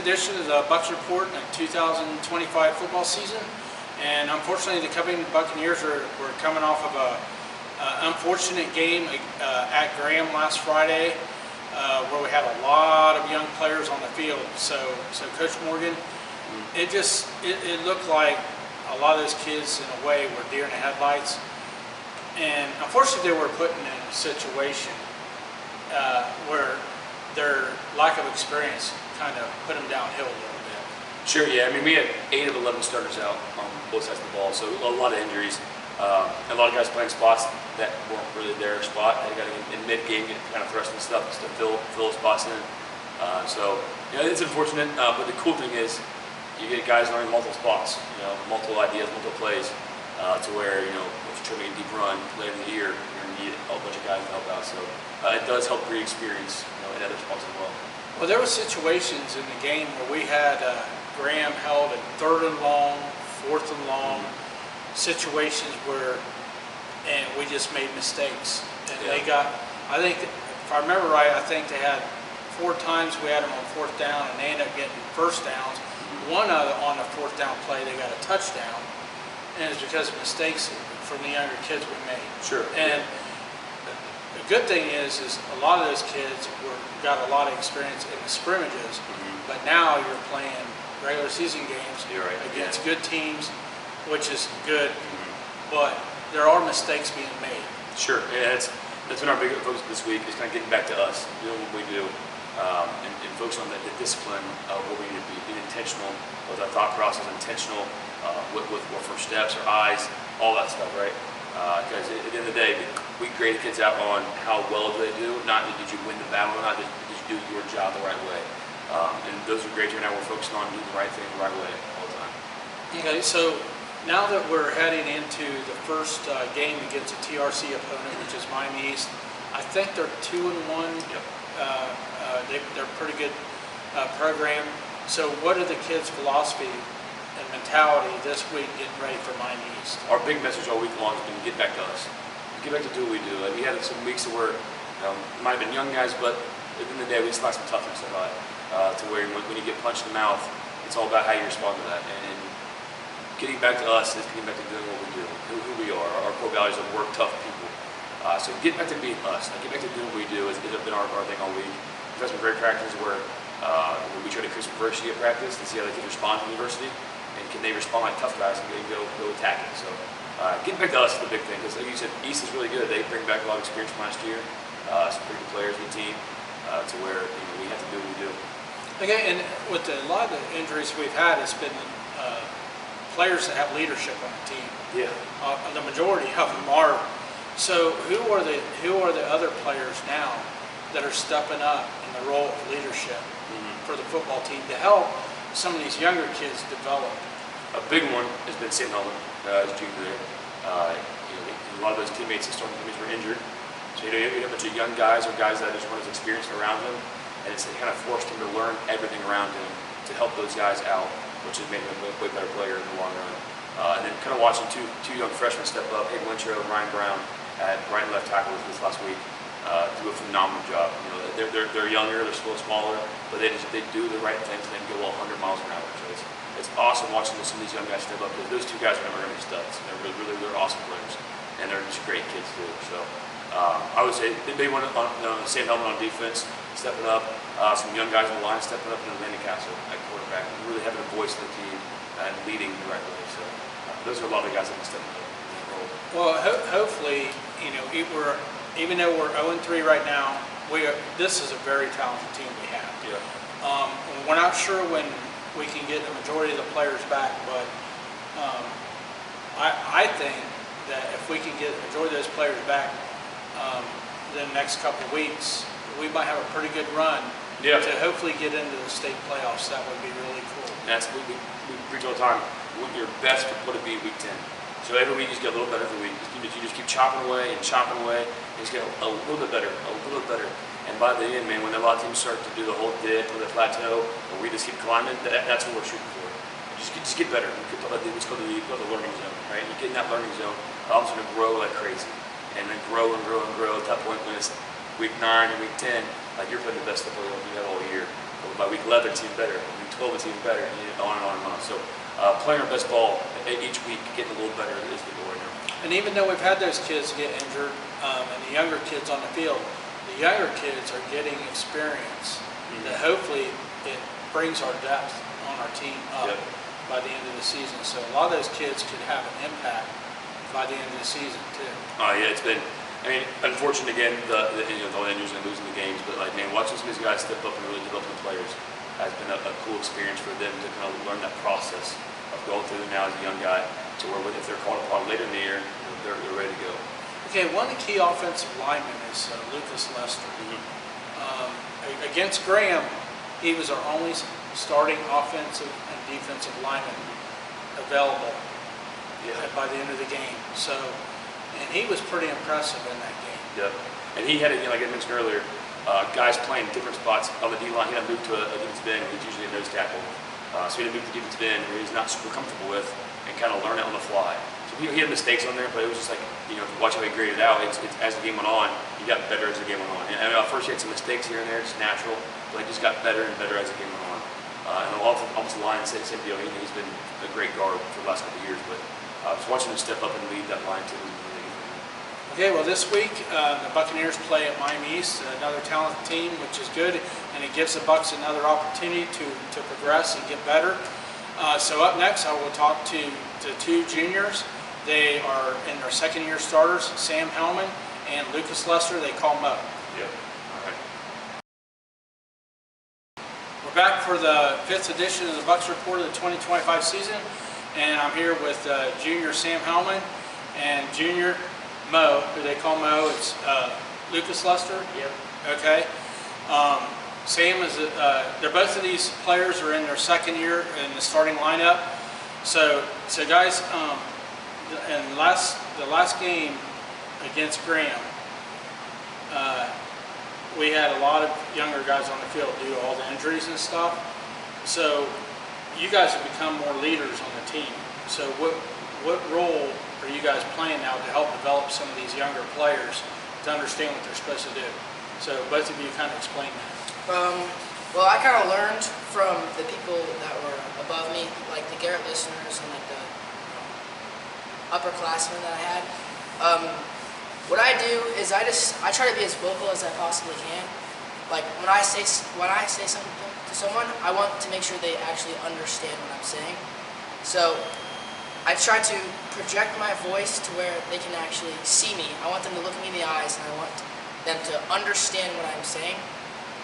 edition of the Bucks Report in the 2025 football season. And unfortunately, the Covington Buccaneers were coming off of a unfortunate game at Graham last Friday, where we had a lot of young players on the field. So Coach Morgan, it looked like a lot of those kids, in a way, were deer in the headlights. And unfortunately, they were put in a situation where their lack of experience kind of put them downhill a little bit. Sure, yeah. I mean, we had 8 of 11 starters out on both sides of the ball, so a lot of injuries. A lot of guys playing spots that weren't really their spot. They got in mid-game, get kind of thrust and stuff just to fill spots in. So, you know, it's unfortunate, but the cool thing is you get guys learning multiple spots, you know, multiple ideas, multiple plays, to where, you know, if you're trying to make a deep run later in the year, you're going to need a bunch of guys to help out. So it does help create experience, you know, in other spots as well. Well, there were situations in the game where we had Graham held at 3rd and long, 4th and long, situations where, and we just made mistakes. And they got, I think, if I remember right, I think they had 4 times we had them on 4th down, and they ended up getting first downs. One on the 4th down play, they got a touchdown, and it's because of mistakes from the younger kids we made. Sure. And the good thing is a lot of those kids got a lot of experience in the scrimmages, but now you're playing regular season games against good teams, which is good, but there are mistakes being made. Sure, yeah, that's been our big focus this week, is kind of getting back to us, doing what we do, and focus on the discipline of what we need to be, being intentional with our thought process, intentional with our first steps, our eyes, all that stuff, right? Because at the end of the day, we grade kids out on how well do they do, not did you win the battle, not did you do your job the right way. And those are grades right now. We're focusing on doing the right thing the right way all the time. Okay, so now that we're heading into the first game against a TRC opponent, which is Miami East, I think they're 2-1. Yep. They're a pretty good program. So what are the kids' philosophy and mentality this week getting ready for Miami East? Our big message all week long has been get back to us. Get back to do what we do. Like, we had some weeks where it might have been young guys, but at the end of the day, we just lack some toughness about it. To where when you get punched in the mouth, it's all about how you respond to that. And getting back to us is getting back to doing what we do, who we are. Our core values of work, tough people. So get back to being us. Like, get back to doing what we do has been our thing all week. We've had some great practices where we try to create some diversity of practice to see how they can respond to university, and can they respond like tough guys and go attack it. So getting back to us is the big thing, because like you said, East is really good. They bring back a lot of experience from last year, some pretty good players in the team, to where we have to do what we do. Okay, and with a lot of the injuries we've had, it's been players that have leadership on the team. Yeah. The majority of them are. So who are the other players now that are stepping up in the role of leadership for the football team to help some of these younger kids develop? A big one has been Helman, as junior there. A lot of those teammates, the starting teammates, were injured. So you have a bunch of young guys, or guys that just want his experience around him, and it's kind of forced him to learn everything around him to help those guys out, which has made him a way better player in the long run. And then kind of watching two young freshmen step up, Hayden Wintrow and Ryan Brown at right and left tackle this last week, do a phenomenal job. You know, they're younger, they're still smaller, but they do the right things and then go 100 miles an hour. So it's awesome watching some of these young guys step up, because those 2 guys are never going to be studs. They're awesome players, and they're just great kids too. So I would say the big one on Helman on defense, stepping up. Some young guys on the line stepping up, in Landon Castle at quarterback, and really having a voice in the team and leading the right way. So those are a lot of guys that can step up in that role. Well, hopefully, even though we're 0-3 right now, this is a very talented team we have. Yeah. We're not sure when we can get the majority of the players back, but I think that if we can get the majority of those players back the next couple of weeks, we might have a pretty good run to hopefully get into the state playoffs. That would be really cool. That's what we preach all the time. Your best would be week 10. So every week you just get a little better every week. You just keep chopping away and chopping away. You just get a little bit better, a little bit better. And by the end, man, when a lot of teams start to do the whole dip or the plateau, or we just keep climbing, that's what we're shooting for. Just get better. It's called the learning zone, right? You get in that learning zone, all of a sudden grow like crazy, and then grow and grow and grow. At that point, when it's week 9 and week 10, like, you're putting the best football you have all year. by week 11, it's even better. Week 12, it's even better, and on and on and on. So playing our best ball each week, getting a little better is the goal right now. And even though we've had those kids get injured, and the younger kids on the field, the younger kids are getting experience that hopefully it brings our depth on our team up by the end of the season. So a lot of those kids could have an impact by the end of the season too. Yeah, it's been, I mean, unfortunate again, the injuries and losing the games, but like, man, watching some of these guys step up and really develop the players has been a cool experience for them to kind of learn that process of going through them now as a young guy to where if they're called upon later in the year, they're ready to go. Okay, one of the key offensive linemen is Lucas Lester. Against Graham, he was our only starting offensive and defensive lineman available by the end of the game. So, and he was pretty impressive in that game. Yep. And he had, like I mentioned earlier, guys playing different spots on the D-line. He had moved to a defensive end, who's usually a nose tackle. So he had to move to defensive end, where he's not super comfortable with, and kind of learn it on the fly. So he had mistakes on there, but it was just like, watch how he graded out. It's as the game went on, he got better as the game went on. And at first he had some mistakes here and there, it's natural, but he just got better and better as the game went on. And the offensive line, same deal. He's been a great guard for the last couple of years, but just watching him step up and lead that line too. Okay, well this week the Buccaneers play at Miami East, another talented team, which is good, and it gives the Bucks another opportunity to progress and get better. So up next, I will talk to two juniors. They are in their second-year starters, Sam Helman and Lucas Lester. They call Mo. Yep. All right. We're back for the 5th edition of the Bucks Report of the 2025 season, and I'm here with junior Sam Helman and junior Mo, who they call Mo. It's Lucas Lester. Yep. Okay. Sam is. They're both of these players are in their second year in the starting lineup. So guys, in the last game against Graham, we had a lot of younger guys on the field due to all the injuries and stuff. So you guys have become more leaders on the team. So what role are you guys playing now to help develop some of these younger players to understand what they're supposed to do? So both of you kind of explain that. Well, I kind of learned from the people that were above me, like the Garrett listeners and like the upperclassmen that I had. What I do is I try to be as vocal as I possibly can. Like when I say something to someone, I want to make sure they actually understand what I'm saying. So I try to project my voice to where they can actually see me. I want them to look me in the eyes, and I want them to understand what I'm saying.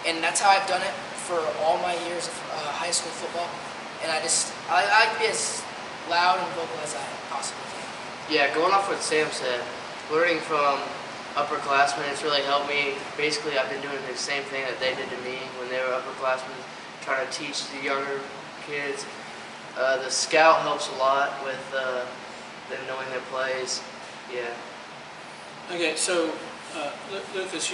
And that's how I've done it for all my years of high school football. And I like to be as loud and vocal as I possibly can. Yeah, going off what Sam said, learning from upperclassmen, it's really helped me. Basically, I've been doing the same thing that they did to me when they were upperclassmen, trying to teach the younger kids. The scout helps a lot with them knowing their plays. Yeah. Okay, so Lucas,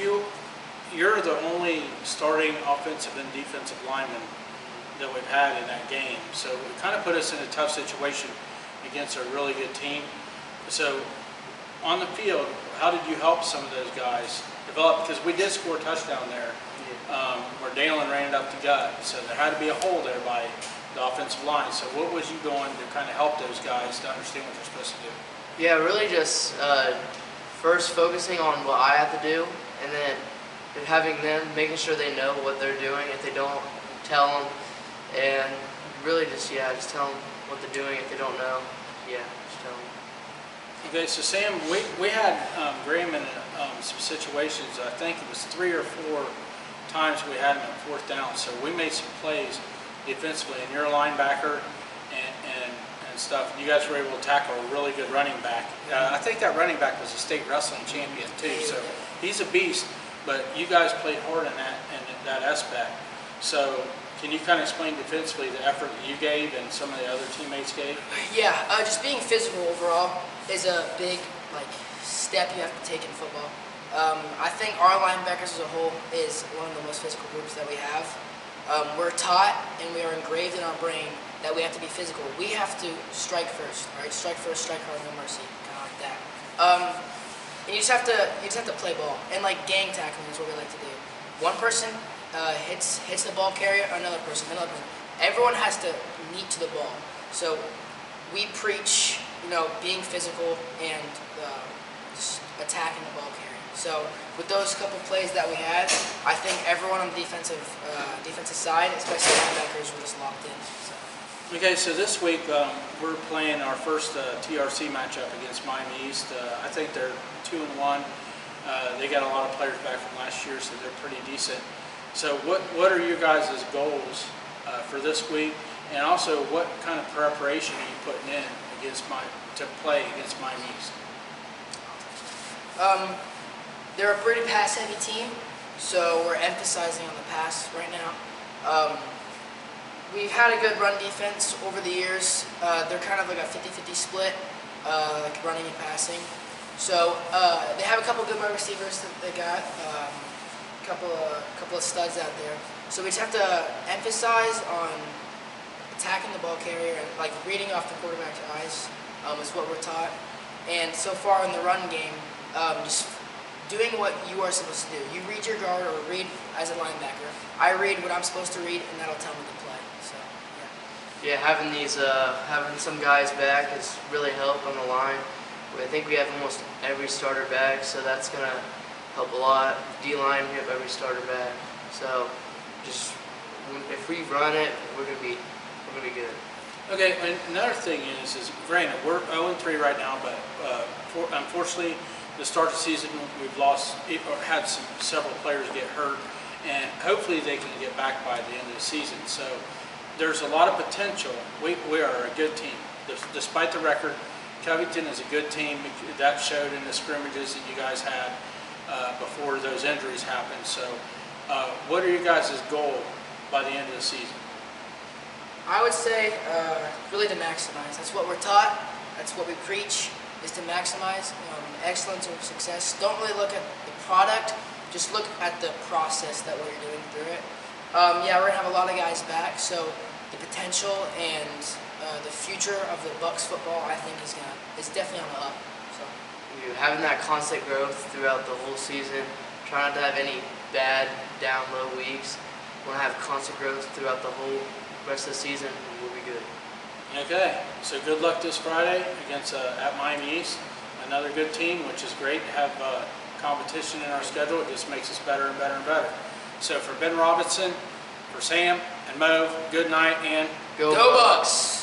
you're the only starting offensive and defensive lineman that we've had in that game. So it kind of put us in a tough situation against a really good team. So on the field, how did you help some of those guys develop? Because we did score a touchdown there where Dalen ran it up the gut. So there had to be a hole there by the offensive line. So what was you doing to kind of help those guys to understand what they're supposed to do? Yeah, really just first focusing on what I have to do, and then having them, making sure they know what they're doing. If they don't, tell them, and really just tell them what they're doing. If they don't know, just tell them. Okay, so Sam, we had Graham in some situations. I think it was 3 or 4 times we had him at 4th down. So we made some plays defensively, and you're a linebacker and stuff. You guys were able to tackle a really good running back. I think that running back was a state wrestling champion too. So he's a beast. But you guys played hard in that aspect. So can you kind of explain defensively the effort that you gave and some of the other teammates gave? Yeah, just being physical overall is a big step you have to take in football. I think our linebackers as a whole is one of the most physical groups that we have. We're taught and we are engraved in our brain that we have to be physical. We have to strike first, all right? Strike first, strike hard, no mercy, kind of like that. And you just have to play ball, and like gang tackling is what we like to do. One person hits the ball carrier, another person. Everyone has to meet to the ball. So we preach, being physical and just attacking the ball carrier. So with those couple plays that we had, I think everyone on the defensive side, especially linebackers, were just locked in. So. Okay, so this week we're playing our first TRC matchup against Miami East. I think they're 2-1. They got a lot of players back from last year, so they're pretty decent. So what are your guys' goals for this week, and also what kind of preparation are you putting in to play against Miami East? They're a pretty pass-heavy team, so we're emphasizing on the pass right now. We've had a good run defense over the years. They're kind of like a 50-50 split, like running and passing. So they have a couple good wide receivers that they got, a couple of studs out there. So we just have to emphasize on attacking the ball carrier and like reading off the quarterback's eyes is what we're taught. And so far in the run game, just doing what you are supposed to do. You read your guard or read as a linebacker. I read what I'm supposed to read, and that'll tell me the play. So yeah, having some guys back has really helped on the line. I think we have almost every starter back, so that's gonna help a lot. D-line, we have every starter back. So just if we run it, we're gonna be good. Okay, and another thing is granted, we're 0-3 right now, but unfortunately, to start the season, we've lost or had several players get hurt, and hopefully they can get back by the end of the season. So there's a lot of potential. We are a good team. Despite the record, Covington is a good team. That showed in the scrimmages that you guys had before those injuries happened. So what are your guys' goal by the end of the season? I would say really to maximize. That's what we're taught. That's what we preach, is to maximize excellence or success. Don't really look at the product, just look at the process that we're doing through it. Yeah, we're going to have a lot of guys back, so the potential and the future of the Bucks football, I think, is definitely on the up. So Having that constant growth throughout the whole season, trying not to have any bad down low weeks. We want to have constant growth throughout the whole rest of the season, and we'll be good. Okay, so good luck this Friday against at Miami East. Another good team, which is great to have competition in our schedule. It just makes us better and better and better. So for Ben Robinson, for Sam and Mo, good night and go Bucks!